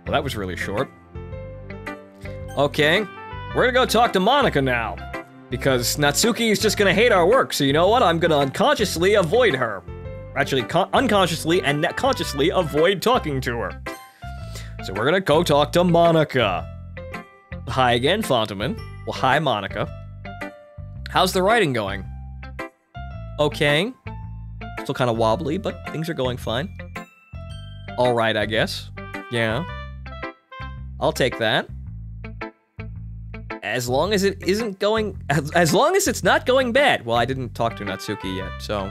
Well, that was really short. Okay, we're gonna go talk to Monica now. Because Natsuki is just gonna hate our work, so you know what? I'm gonna unconsciously avoid her. Actually, unconsciously and consciously avoid talking to her. So we're gonna go talk to Monica. Hi again, Fontaman. Well, hi, Monica. How's the writing going? Okay. Still kind of wobbly, but things are going fine. Alright, I guess. Yeah. I'll take that. As long as it isn't going... As long as it's not going bad. Well, I didn't talk to Natsuki yet, so...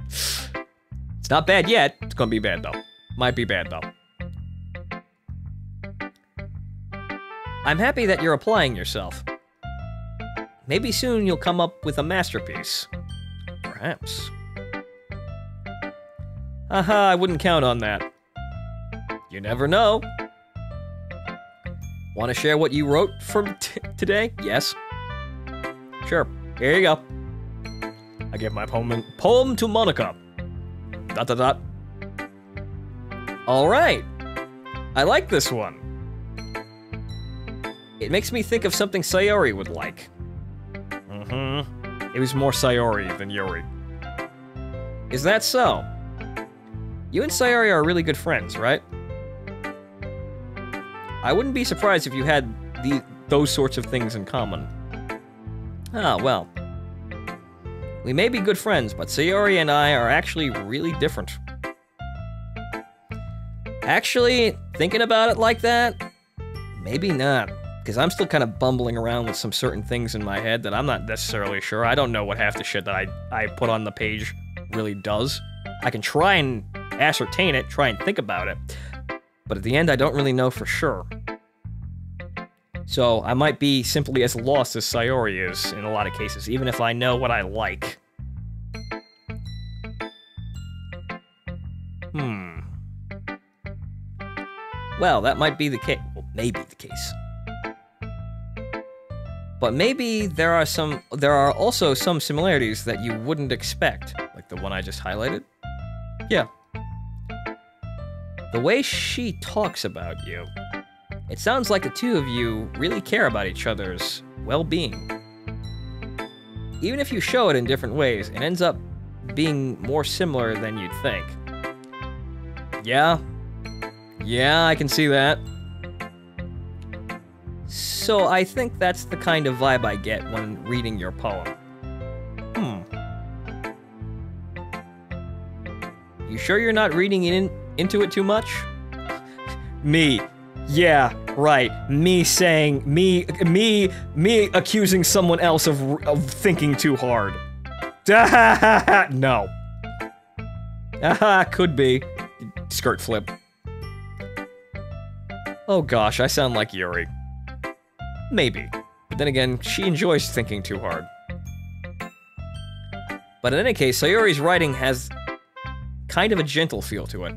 It's not bad yet. It's gonna be bad, though. Might be bad, though. I'm happy that you're applying yourself. Maybe soon you'll come up with a masterpiece. Perhaps. Haha, I wouldn't count on that. You never know. Want to share what you wrote from today? Yes. Sure. Here you go. I give my poem to Monica. ... All right. I like this one. It makes me think of something Sayori would like. It was more Sayori than Yuri. Is that so? You and Sayori are really good friends, right? I wouldn't be surprised if you had those sorts of things in common. Ah, well. We may be good friends, but Sayori and I are actually really different. Actually, thinking about it like that, maybe not. Because I'm still kind of bumbling around with some certain things in my head that I'm not necessarily sure. I don't know what half the shit that I put on the page really does. I can try and ascertain it, try and think about it. But at the end, I don't really know for sure. So I might be simply as lost as Sayori is in a lot of cases, even if I know what I like. Well, that might be the case. Well, maybe the case. But maybe there are also some similarities that you wouldn't expect, like the one I just highlighted. Yeah. The way she talks about you, it sounds like the two of you really care about each other's well-being. Even if you show it in different ways, it ends up being more similar than you'd think. Yeah. Yeah, I can see that. So I think that's the kind of vibe I get when reading your poem. You sure you're not reading into it too much? Me. Yeah, right. Me saying, me accusing someone else of thinking too hard. No. Could be. Skirt flip. Oh gosh, I sound like Yuri. Maybe. But then again, she enjoys thinking too hard. But in any case, Sayori's writing has kind of a gentle feel to it.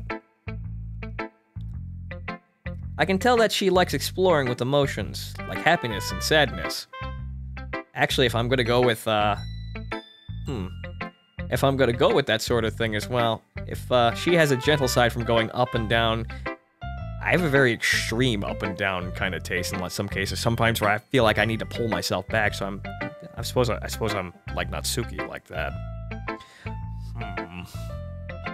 I can tell that she likes exploring with emotions, like happiness and sadness. Actually, if I'm gonna go with, if I'm gonna go with that sort of thing as well, if she has a gentle side from going up and down, I have a very extreme up and down kind of taste in some cases. Sometimes where I feel like I need to pull myself back, so I suppose I'm like Natsuki like that.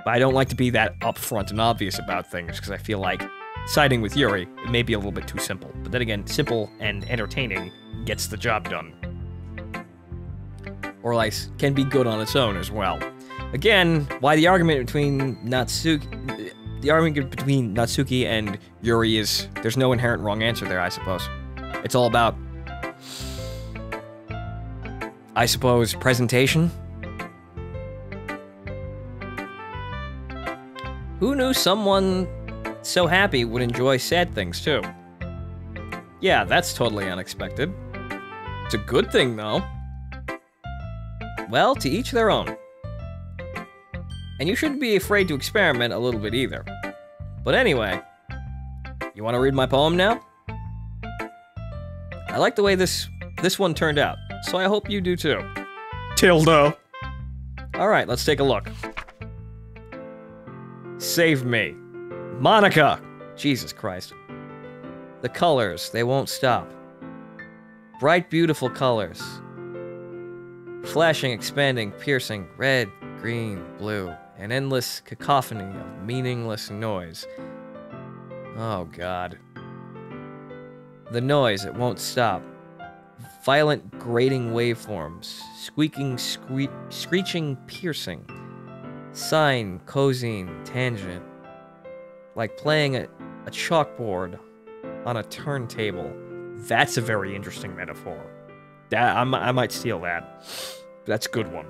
But I don't like to be that upfront and obvious about things, because I feel like siding with Yuri, it may be a little bit too simple. But then again, simple and entertaining gets the job done. Or like, can be good on its own as well. Again, why the argument between Natsuki and Yuri is, there's no inherent wrong answer there, I suppose. It's all about, I suppose, presentation? Who knew someone so happy would enjoy sad things, too? Yeah, that's totally unexpected. It's a good thing, though. Well, to each their own. And you shouldn't be afraid to experiment a little bit either. But anyway, you want to read my poem now? I like the way this one turned out, so I hope you do too. Tilda! Alright, let's take a look. Save me. Monica! Jesus Christ. The colors, they won't stop. Bright, beautiful colors. Flashing, expanding, piercing, red, green, blue. An endless cacophony of meaningless noise. Oh, God. The noise, it won't stop. Violent, grating waveforms. Squeaking, screeching, piercing. Sine, cosine, tangent. Like playing a chalkboard on a turntable. That's a very interesting metaphor. I might steal that. That's a good one.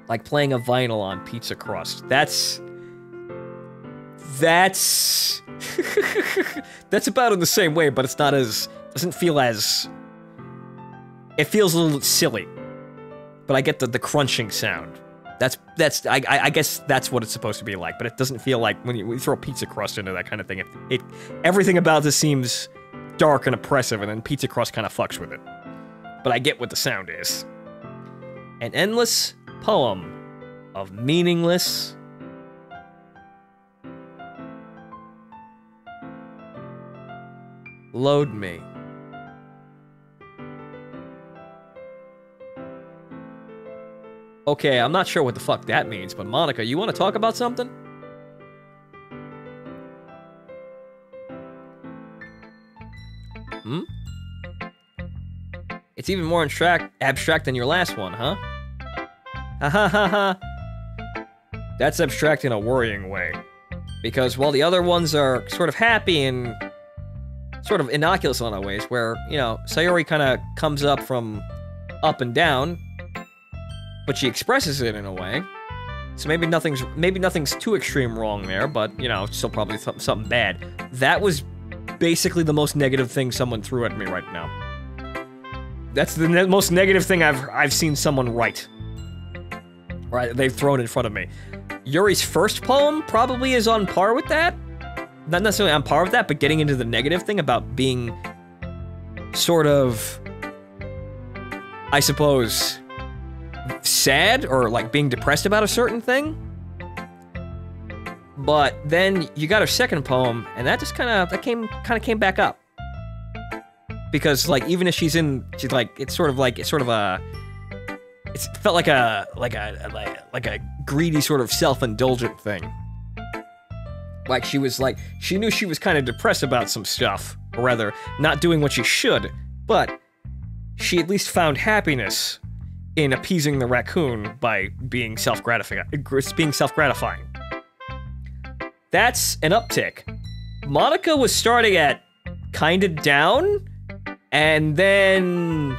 Like playing a vinyl on pizza crust. That's that's about in the same way, but it's not as, doesn't feel as, it feels a little silly. But I get the crunching sound. I guess that's what it's supposed to be like, but it doesn't feel like when you throw pizza crust into that kind of thing. Everything about this seems dark and oppressive, and then pizza crust kind of fucks with it. But I get what the sound is. An endless poem of meaningless load me. Okay, I'm not sure what the fuck that means, but Monica, you want to talk about something? Hmm? It's even more abstract than your last one, huh? Ha ha ha ha. That's abstract in a worrying way. Because while the other ones are sort of happy and sort of innocuous in a lot of ways, where, you know, Sayori kind of comes up from up and down, but she expresses it in a way. So maybe nothing's too extreme wrong there, but, you know, still probably something bad. That was basically the most negative thing someone threw at me right now. That's the most negative thing I've seen someone write. Right, they've thrown in front of me. Yuri's first poem probably is on par with that. Not necessarily on par with that, but getting into the negative thing about being sort of, I suppose, sad or like being depressed about a certain thing. But then you got her second poem, and that just kind of came back up. Because like even if she's like it felt like a greedy sort of self-indulgent thing. Like she knew she was kind of depressed about some stuff, or rather not doing what she should, but she at least found happiness in appeasing the raccoon by being self-gratifying. That's an uptick. Monica was starting at kinda down, and then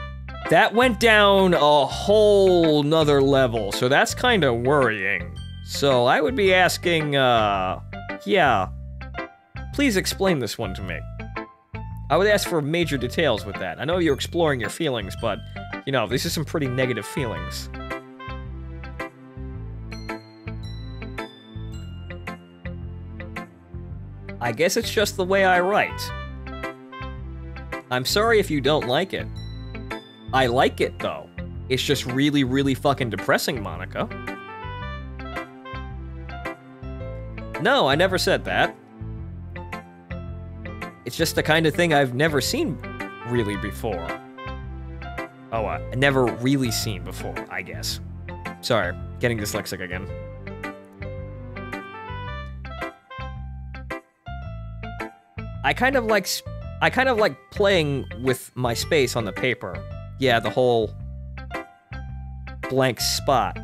that went down a whole nother level, so that's kinda worrying. So I would be asking, yeah, please explain this one to me. I would ask for major details with that. I know you're exploring your feelings, but, you know, these are some pretty negative feelings. I guess it's just the way I write. I'm sorry if you don't like it. I like it, though. It's just really, really fucking depressing, Monica. No, I never said that. It's just the kind of thing I've never seen really before. Oh, never really seen before, I guess. Sorry, getting dyslexic again. I kind of like playing with my space on the paper. Yeah, the whole blank spot.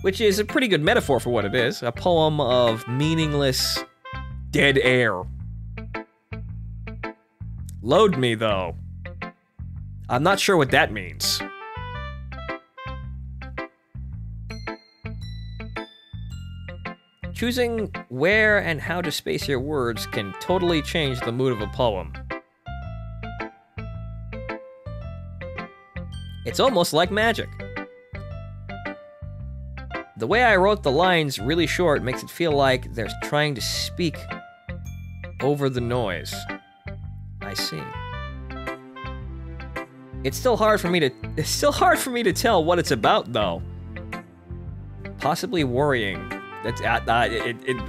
Which is a pretty good metaphor for what it is. A poem of meaningless, dead air. Load me, though. I'm not sure what that means. Choosing where and how to space your words can totally change the mood of a poem. It's almost like magic. The way I wrote the lines really short makes it feel like they're trying to speak over the noise. I see. It's still hard for me to tell what it's about, though. Possibly worrying. That's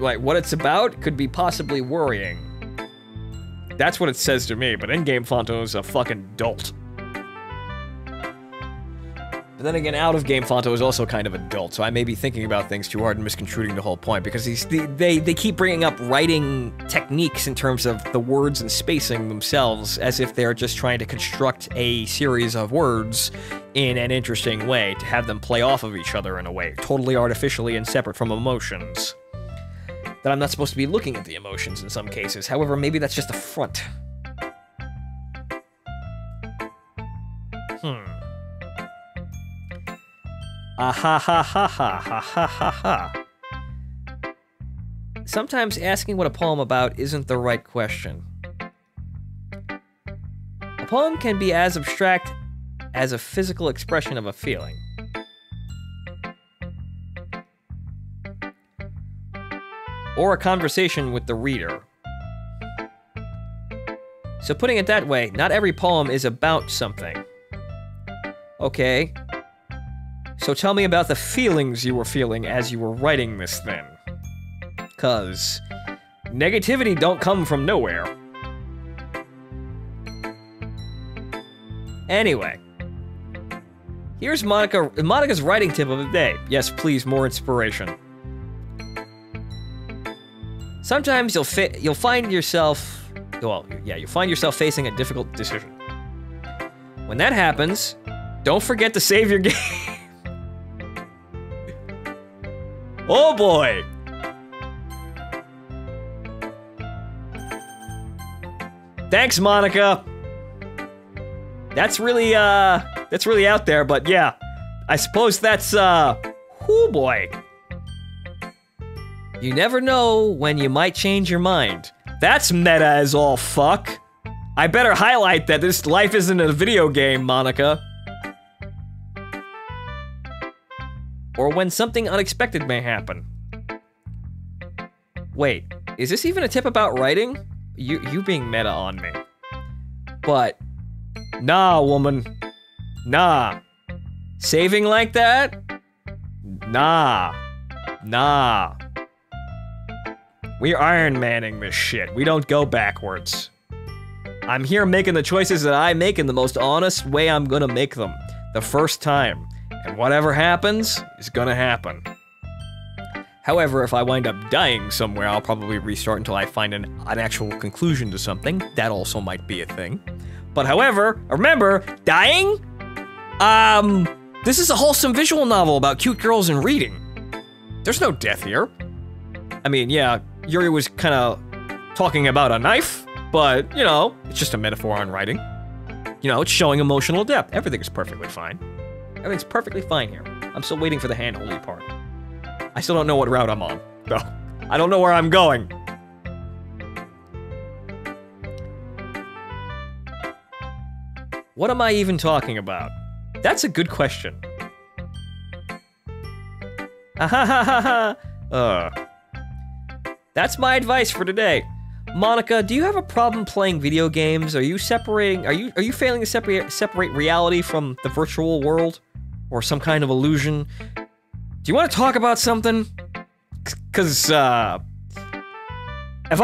like what it's about could be possibly worrying. That's what it says to me, but in-game Fonto's a fucking dolt. But then again, out-of-game Fonto is also kind of adult, so I may be thinking about things too hard and misconstruing the whole point, because they keep bringing up writing techniques in terms of the words and spacing themselves, as if they're just trying to construct a series of words in an interesting way, to have them play off of each other in a way, totally artificially and separate from emotions. That I'm not supposed to be looking at the emotions in some cases, however, maybe that's just a front. Ah ha ha ha ha ha ha ha ha. Sometimes asking what a poem about isn't the right question. A poem can be as abstract as a physical expression of a feeling. Or a conversation with the reader. So putting it that way, not every poem is about something. Okay. So tell me about the feelings you were feeling as you were writing this thing. 'Cause negativity don't come from nowhere. Anyway. Here's Monica's writing tip of the day. Yes, please, more inspiration. Sometimes you'll find yourself, well, yeah, you'll find yourself facing a difficult decision. When that happens, don't forget to save your game. Oh boy! Thanks, Monica. That's really out there, but yeah. I suppose that's, oh boy. You never know when you might change your mind. That's meta as all fuck. I better highlight that this life isn't a video game, Monica. Or when something unexpected may happen. Wait, is this even a tip about writing? You being meta on me. But, nah, woman. Nah. Saving like that? Nah. Nah. We're Iron Manning this shit. We don't go backwards. I'm here making the choices that I make in the most honest way I'm gonna make them. The first time. And whatever happens, is gonna happen. However, if I wind up dying somewhere, I'll probably restart until I find an actual conclusion to something. That also might be a thing. But however, remember, dying? This is a wholesome visual novel about cute girls and reading. There's no death here. I mean, yeah, Yuri was kinda talking about a knife, but, you know, it's just a metaphor on writing. You know, it's showing emotional depth. Everything is perfectly fine. Everything's perfectly fine here. I'm still waiting for the hand-holding part. I still don't know what route I'm on, though. I don't know where I'm going. What am I even talking about? That's a good question. That's my advice for today. Monica, do you have a problem playing video games? Are you failing to separate reality from the virtual world? Or some kind of illusion? Do you want to talk about something? Cause, if I'm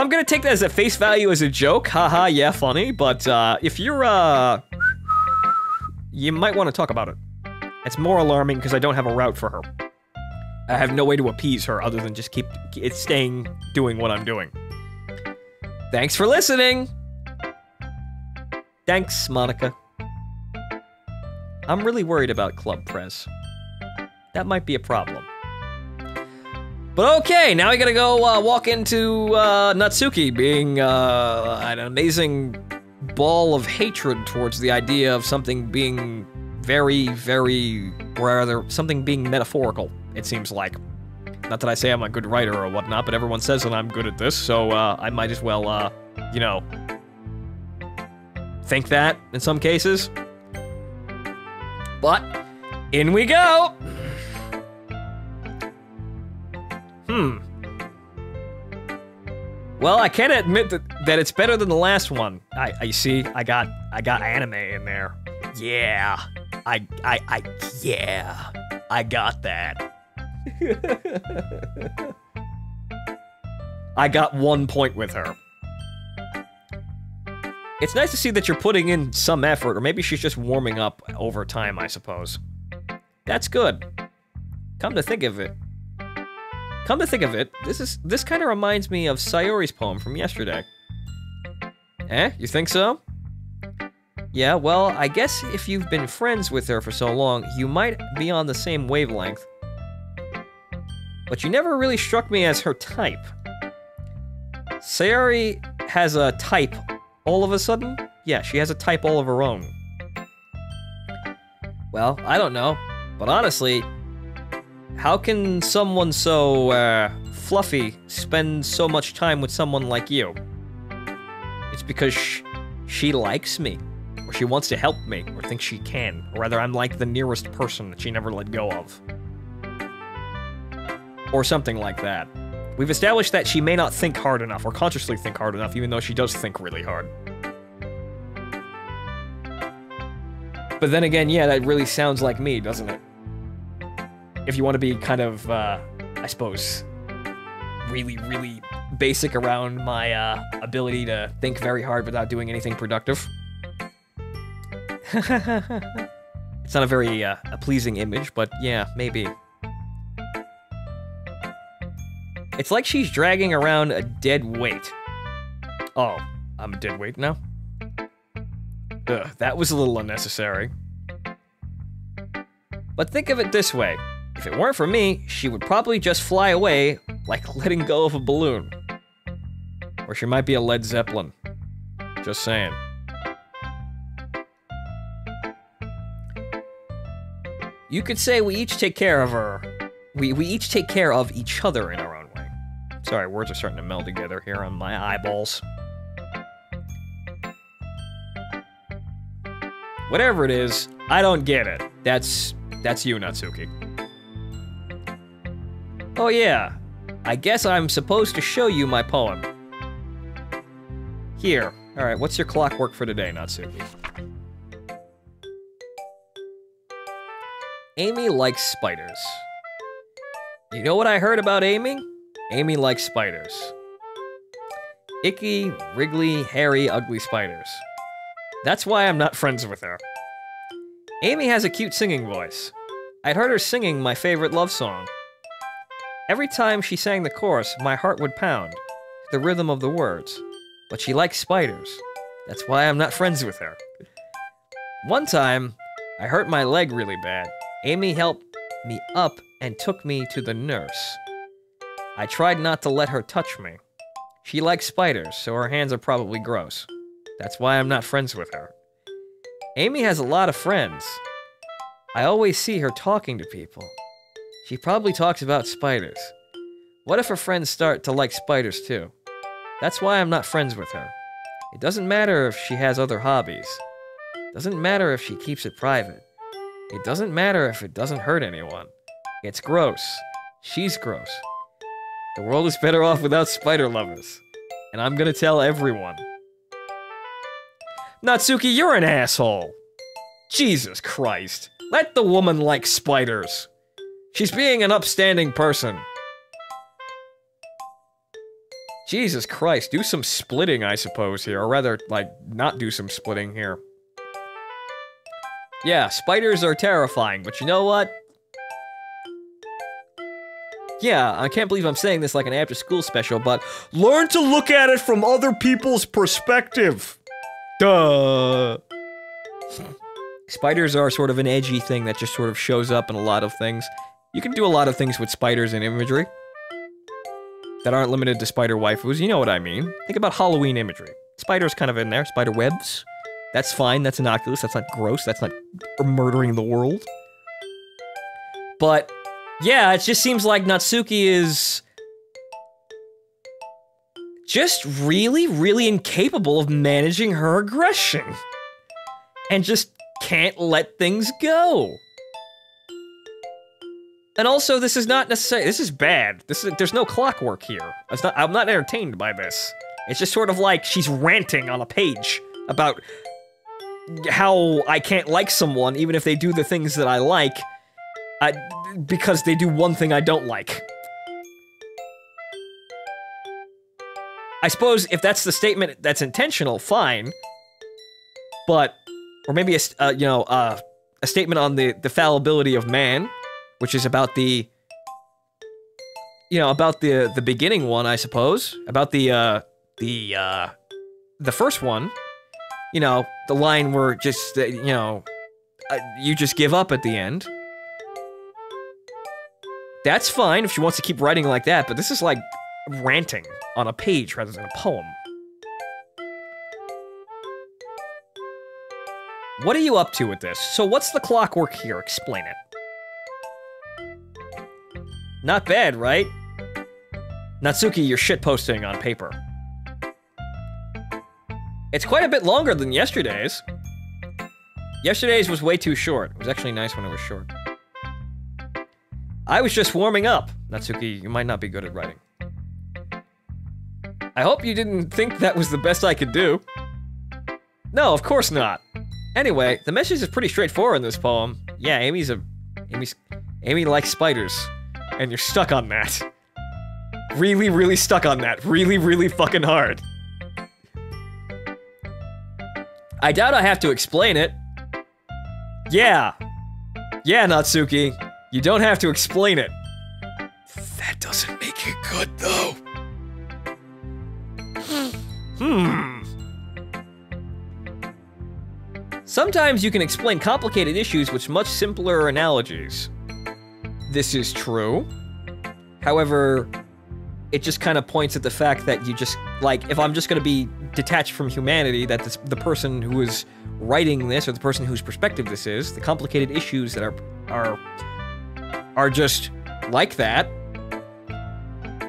gonna take that as a face value as a joke, haha, yeah, funny, but, if you're, you might want to talk about it. It's more alarming because I don't have a route for her. I have no way to appease her other than just keep it doing what I'm doing. Thanks for listening! Thanks, Monica. I'm really worried about Club Press. That might be a problem. But okay, now we gotta go walk into Natsuki being an amazing ball of hatred towards the idea of something being something being metaphorical, it seems like. Not that I say I'm a good writer or whatnot, but everyone says that I'm good at this, so I might as well, you know, think that in some cases. But, in we go! Well, I can admit that it's better than the last one. You see, I got anime in there. Yeah. Yeah. I got that. I got 1 point with her. It's nice to see that you're putting in some effort, or maybe she's just warming up over time, I suppose. That's good. Come to think of it, this kind of reminds me of Sayori's poem from yesterday. Eh? You think so? Yeah, well, I guess if you've been friends with her for so long, you might be on the same wavelength. But you never really struck me as her type. Sayori has a type all of a sudden? Yeah, she has a type all of her own. Well, I don't know, but honestly, how can someone so, fluffy spend so much time with someone like you? It's because she likes me, or she wants to help me, or thinks she can, or rather I'm like the nearest person that she never let go of. Or something like that. We've established that she may not think hard enough, or consciously think hard enough, even though she does think really hard. But then again, yeah, that really sounds like me, doesn't it? If you want to be kind of, I suppose, really, really basic around my, ability to think very hard without doing anything productive. It's not a very, a pleasing image, but yeah, maybe. It's like she's dragging around a dead weight. Oh, I'm a dead weight now? Ugh, that was a little unnecessary. But think of it this way. If it weren't for me, she would probably just fly away like letting go of a balloon. Or she might be a Led Zeppelin. Just saying. You could say we each take care of her. We each take care of each other in our own way. Sorry, words are starting to meld together here on my eyeballs. Whatever it is, I don't get it. That's you, Natsuki. Oh yeah, I guess I'm supposed to show you my poem. Here. Alright, what's your clockwork for today, Natsuki? Amy likes spiders. You know what I heard about Amy? Amy likes spiders. Icky, wriggly, hairy, ugly spiders. That's why I'm not friends with her. Amy has a cute singing voice. I'd heard her singing my favorite love song. Every time she sang the chorus, my heart would pound, the rhythm of the words. But she likes spiders. That's why I'm not friends with her. One time, I hurt my leg really bad. Amy helped me up and took me to the nurse. I tried not to let her touch me. She likes spiders, so her hands are probably gross. That's why I'm not friends with her. Amy has a lot of friends. I always see her talking to people. She probably talks about spiders. What if her friends start to like spiders too? That's why I'm not friends with her. It doesn't matter if she has other hobbies. It doesn't matter if she keeps it private. It doesn't matter if it doesn't hurt anyone. It's gross. She's gross. The world is better off without spider lovers. And I'm gonna tell everyone. Natsuki, you're an asshole. Jesus Christ. Let the woman like spiders. She's being an upstanding person. Jesus Christ, do some splitting, I suppose, here. Or rather, like, not do some splitting here. Yeah, spiders are terrifying, but you know what? Yeah, I can't believe I'm saying this like an after-school special, but learn to look at it from other people's perspective. Duh. Spiders are sort of an edgy thing that just sort of shows up in a lot of things. You can do a lot of things with spiders in imagery that aren't limited to spider waifus. You know what I mean. Think about Halloween imagery. Spiders kind of in there. Spider webs. That's fine. That's innocuous. That's not gross. That's not murdering the world. But yeah, it just seems like Natsuki is just really, really incapable of managing her aggression. And just can't let things go. And also, this is not necessarily, this is bad. There's no clockwork here. I'm not entertained by this. It's just sort of like she's ranting on a page about how I can't like someone even if they do the things that I like. Because they do one thing I don't like. I suppose if that's the statement that's intentional, fine. But, or maybe a statement on the fallibility of man, which is about the, about the beginning one, I suppose. About the first one. The line where just, you just give up at the end. That's fine if she wants to keep writing like that, but this is like ranting on a page rather than a poem. What are you up to with this? So what's the clockwork here? Explain it. Not bad, right? Natsuki, you're shitposting on paper. It's quite a bit longer than yesterday's. Yesterday's was way too short. It was actually nice when it was short. I was just warming up. Natsuki, you might not be good at writing. I hope you didn't think that was the best I could do. No, of course not. Anyway, the message is pretty straightforward in this poem. Yeah, Amy likes spiders. And you're stuck on that. Really, really stuck on that. Really, really fucking hard. I doubt I have to explain it. Yeah. Yeah, Natsuki. You don't have to explain it. That doesn't make it good, though. Sometimes you can explain complicated issues with much simpler analogies. This is true. However, it just kind of points at the fact that you just, like, if I'm just gonna be detached from humanity, that the person who is writing this, or the person whose perspective this is, the complicated issues that are just like that.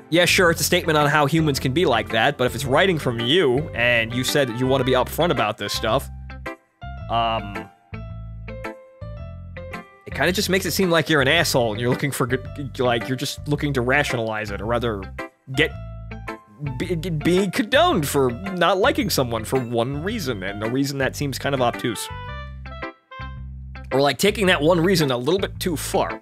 Yeah, sure, it's a statement on how humans can be like that, but if it's writing from you, and you said that you want to be upfront about this stuff, it kind of just makes it seem like you're an asshole, and you're looking for, like, you're just looking to rationalize it, or rather, be condoned for not liking someone for one reason, and a reason that seems kind of obtuse. Or, like, taking that one reason a little bit too far.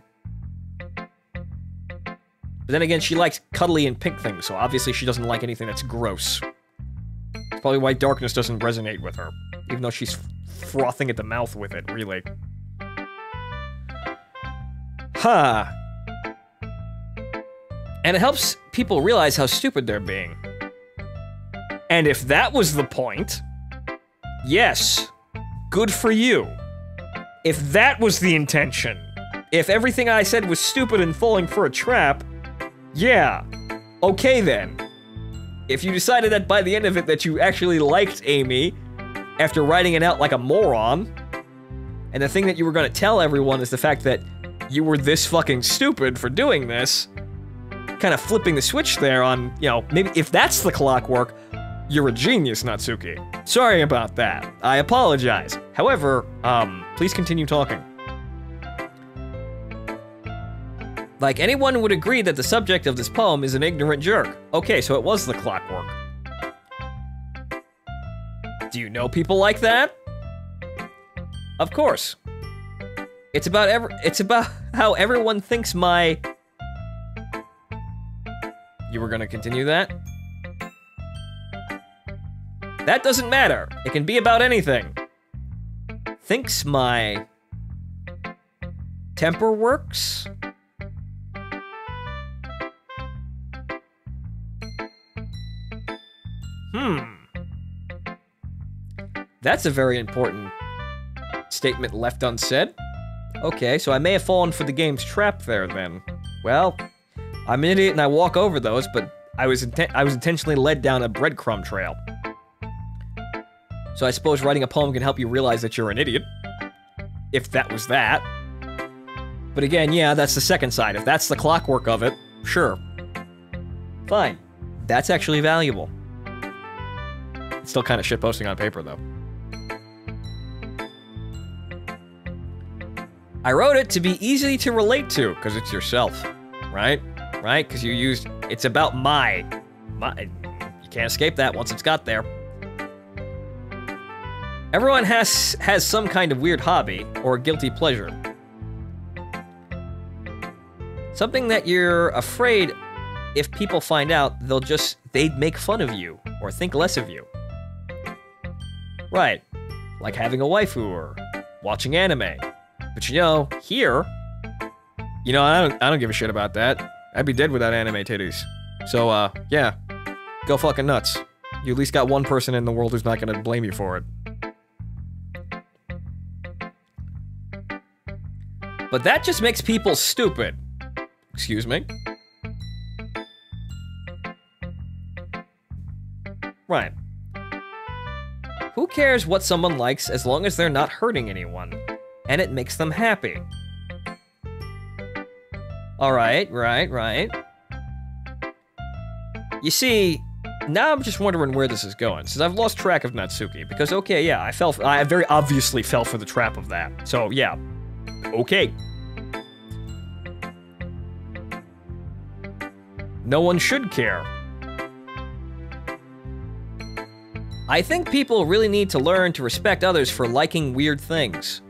But then again, she likes cuddly and pink things, so obviously she doesn't like anything that's gross. That's probably why darkness doesn't resonate with her, even though she's frothing at the mouth with it, really. Huh. And it helps people realize how stupid they're being. And if that was the point, yes, good for you. If that was the intention, if everything I said was stupid and falling for a trap, yeah, okay then. If you decided that by the end of it that you actually liked Amy, after writing it out like a moron, and the thing that you were gonna tell everyone is the fact that you were this fucking stupid for doing this, kind of flipping the switch there on, maybe if that's the clockwork, you're a genius, Natsuki. Sorry about that. I apologize. However, please continue talking. Like, anyone would agree that the subject of this poem is an ignorant jerk. Okay, so it was the clockwork. Do you know people like that? Of course. It's about how everyone thinks my... You were gonna continue that? That doesn't matter. It can be about anything. Thinks my... temper works? That's a very important statement left unsaid. Okay, so I may have fallen for the game's trap there, then. Well, I'm an idiot and I walk over those, but I was intentionally led down a breadcrumb trail. So I suppose writing a poem can help you realize that you're an idiot. If that was that. But again, yeah, that's the second side. If that's the clockwork of it, sure. Fine. That's actually valuable. It's still kind of shitposting on paper, though. I wrote it to be easy to relate to, because it's yourself, right? Right? Because you used, it's about my, you can't escape that once it's got there. Everyone has some kind of weird hobby, or guilty pleasure. Something that you're afraid if people find out, they'd make fun of you or think less of you. Right. Like having a waifu or watching anime. But you know, here, you know, I don't give a shit about that. I'd be dead without anime titties. So, yeah. Go fucking nuts. You at least got one person in the world who's not gonna blame you for it. But that just makes people stupid. Excuse me? Right. Who cares what someone likes as long as they're not hurting anyone, and it makes them happy? Alright, right. You see, now I'm just wondering where this is going, since I've lost track of Natsuki, because okay, yeah, I very obviously fell for the trap of that, so yeah. Okay. No one should care. I think people really need to learn to respect others for liking weird things.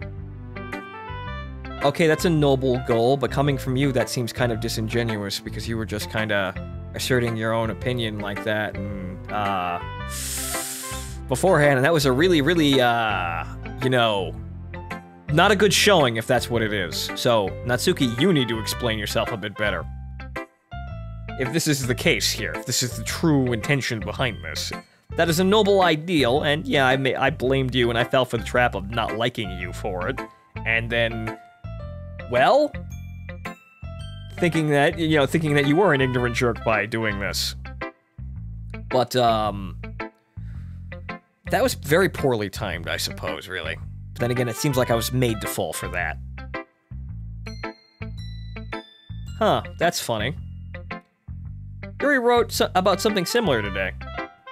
Okay, that's a noble goal, but coming from you, that seems kind of disingenuous because you were just kinda asserting your own opinion like that, and, beforehand, and that was a really, you know, not a good showing if that's what it is. So, Natsuki, you need to explain yourself a bit better. If this is the case here, if this is the true intention behind this. That is a noble ideal, and yeah, I blamed you and I fell for the trap of not liking you for it. And then, well, thinking that you were an ignorant jerk by doing this. But, that was very poorly timed, I suppose, really. But then again, it seems like I was made to fall for that. Huh, that's funny. Yuri wrote about something similar today.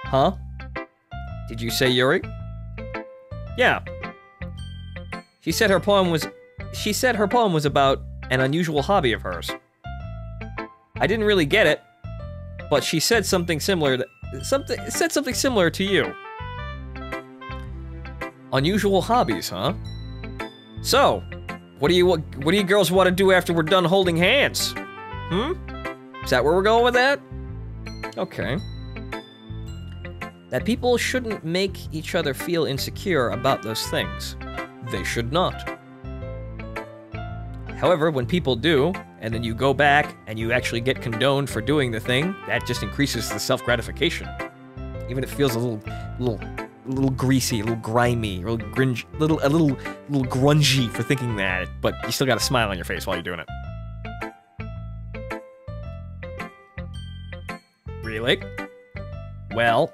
Huh? Did you say Yuri? Yeah. She said her poem was about an unusual hobby of hers. I didn't really get it, but she said something similar to you. Unusual hobbies, huh? So, what do you girls want to do after we're done holding hands? Is that where we're going with that? Okay. That people shouldn't make each other feel insecure about those things. They should not. However, when people do, and then you go back and you actually get condoned for doing the thing, that just increases the self-gratification. Even if it feels a little greasy, a little grimy, a little grungy for thinking that, but you still got a smile on your face while you're doing it. Really? Well,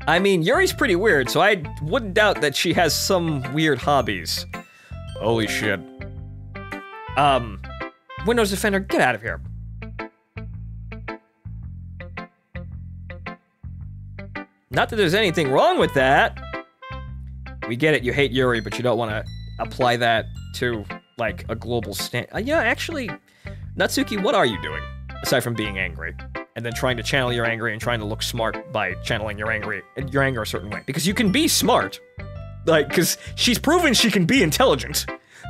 I mean, Yuri's pretty weird, so I wouldn't doubt that she has some weird hobbies. Holy shit. Windows Defender, get out of here. Not that there's anything wrong with that. We get it, you hate Yuri, but you don't want to apply that to, like, a global yeah, actually, Natsuki, what are you doing? Aside from being angry. And then trying to channel your anger and trying to look smart by channeling your anger a certain way. Because you can be smart. Like, because she's proven she can be intelligent.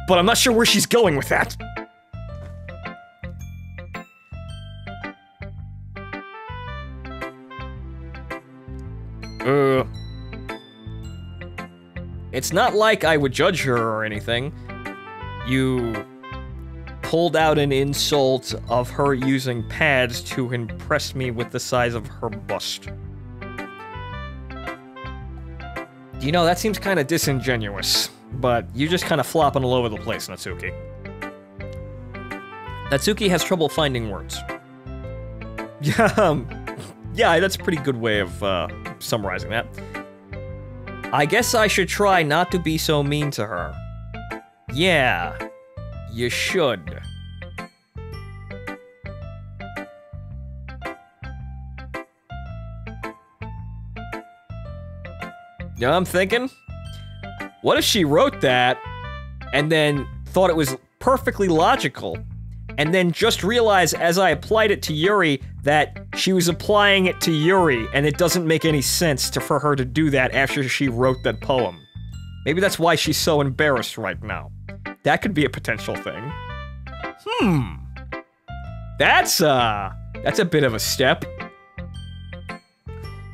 But I'm not sure where she's going with that. It's not like I would judge her or anything. You pulled out an insult of her using pads to impress me with the size of her bust. You know, that seems kind of disingenuous, but you're just kind of flopping all over the place, Natsuki. Natsuki has trouble finding words. Yeah, that's a pretty good way of summarizing that. I guess I should try not to be so mean to her. Yeah, you should. You know what I'm thinking? What if she wrote that and then thought it was perfectly logical and then just realized as I applied it to Yuri that she was applying it to Yuri and it doesn't make any sense for her to do that after she wrote that poem. Maybe that's why she's so embarrassed right now. That could be a potential thing. That's a bit of a step.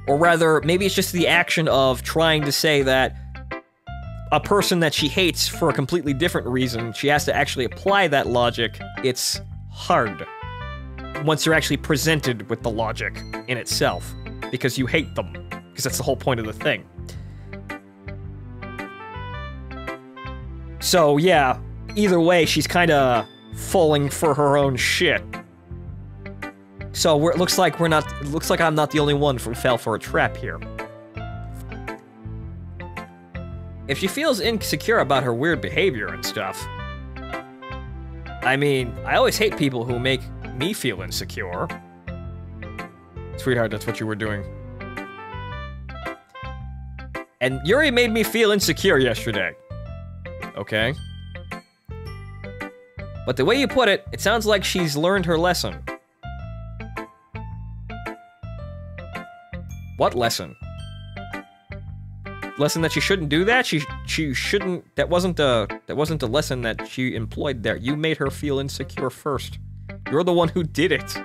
Or rather, maybe it's just the action of trying to say that a person that she hates for a completely different reason, she has to actually apply that logic. It's hard once you're actually presented with the logic in itself, because you hate them, because that's the whole point of the thing. So yeah, either way, she's kind of falling for her own shit. So it looks like I'm not the only one who fell for a trap here. If she feels insecure about her weird behavior and stuff, I mean, I always hate people who make me feel insecure. Sweetheart, that's what you were doing. And Yuri made me feel insecure yesterday. Okay. But the way you put it, it sounds like she's learned her lesson. What lesson? Lesson that she shouldn't do that? She shouldn't. That wasn't a lesson that she employed there. You made her feel insecure first. You're the one who did it.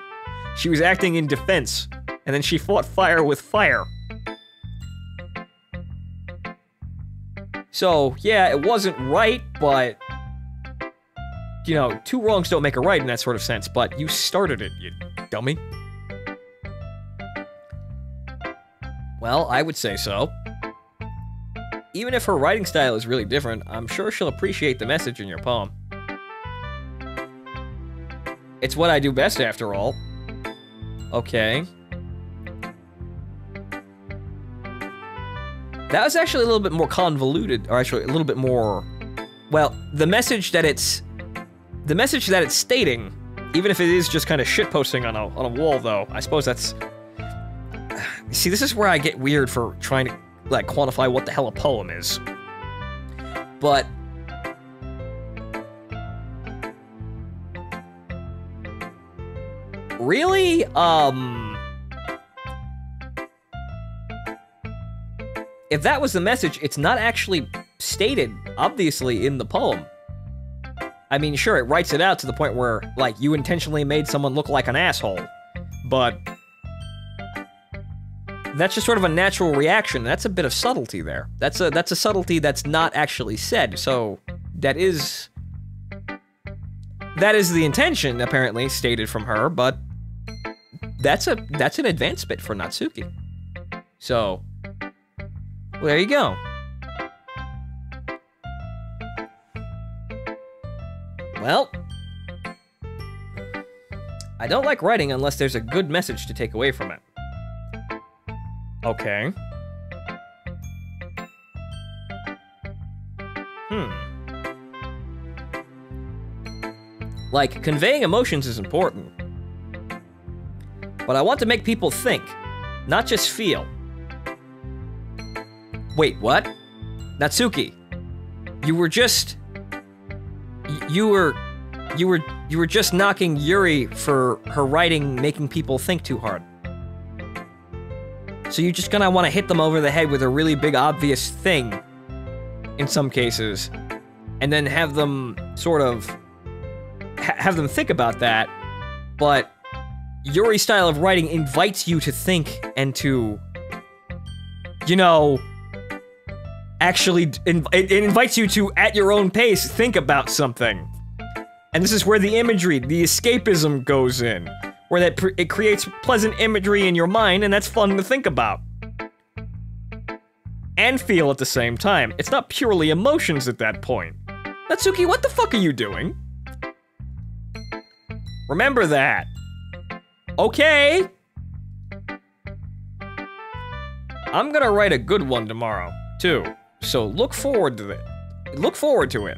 She was acting in defense, and then she fought fire with fire. So yeah, it wasn't right, but you know, two wrongs don't make a right in that sort of sense. But you started it, you dummy. Well, I would say so. Even if her writing style is really different, I'm sure she'll appreciate the message in your poem. It's what I do best, after all. Okay. That was actually a little bit more convoluted, or actually a little bit more... Well, the message that it's stating, even if it is just kind of shitposting on a wall, though, I suppose that's... See, this is where I get weird for trying to, like, quantify what the hell a poem is. But... really? If that was the message, it's not actually stated, obviously, in the poem. I mean, sure, it writes it out to the point where, like, you intentionally made someone look like an asshole. But... that's just sort of a natural reaction. That's a bit of subtlety there. That's a subtlety that's not actually said. So that is the intention, apparently, stated from her, but that's an advanced bit for Natsuki. So, well, there you go. Well, I don't like writing unless there's a good message to take away from it. Okay. Like, conveying emotions is important. But I want to make people think, not just feel. Wait, what? Natsuki, you were just... You were just knocking Yuri for her writing making people think too hard. So you're just gonna want to hit them over the head with a really big obvious thing, in some cases, and then have them sort of, have them think about that, but Yuri's style of writing invites you to think and to, you know, actually, it invites you to, at your own pace, think about something. And this is where the imagery, the escapism goes in. Where it creates pleasant imagery in your mind, and that's fun to think about. And feel at the same time. It's not purely emotions at that point. Natsuki, what the fuck are you doing? Remember that. Okay. I'm gonna write a good one tomorrow, too. So look forward to it. Look forward to it.